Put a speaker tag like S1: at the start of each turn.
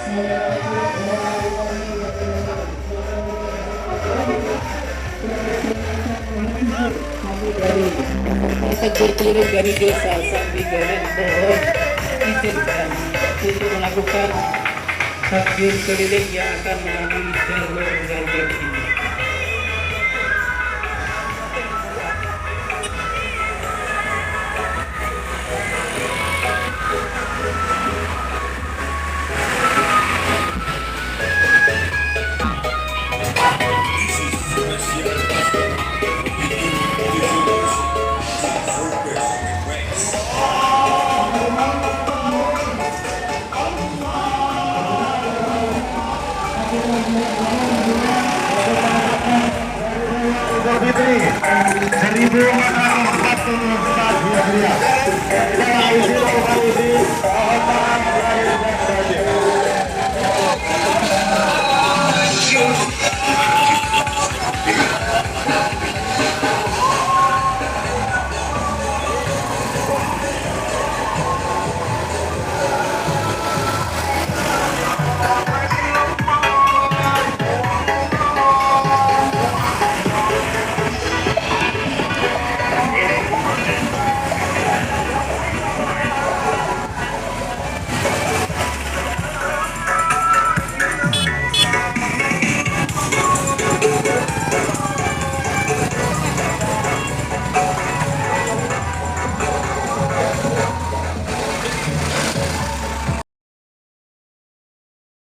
S1: Tegur peluru dari desa sambil goreng mohon izinkan untuk melakukan takbir keliling yang akan melalui jalur ganjil ini.
S2: Fitri 1444 Hijriah. Kita isi lokal ini, mohon maaf lahir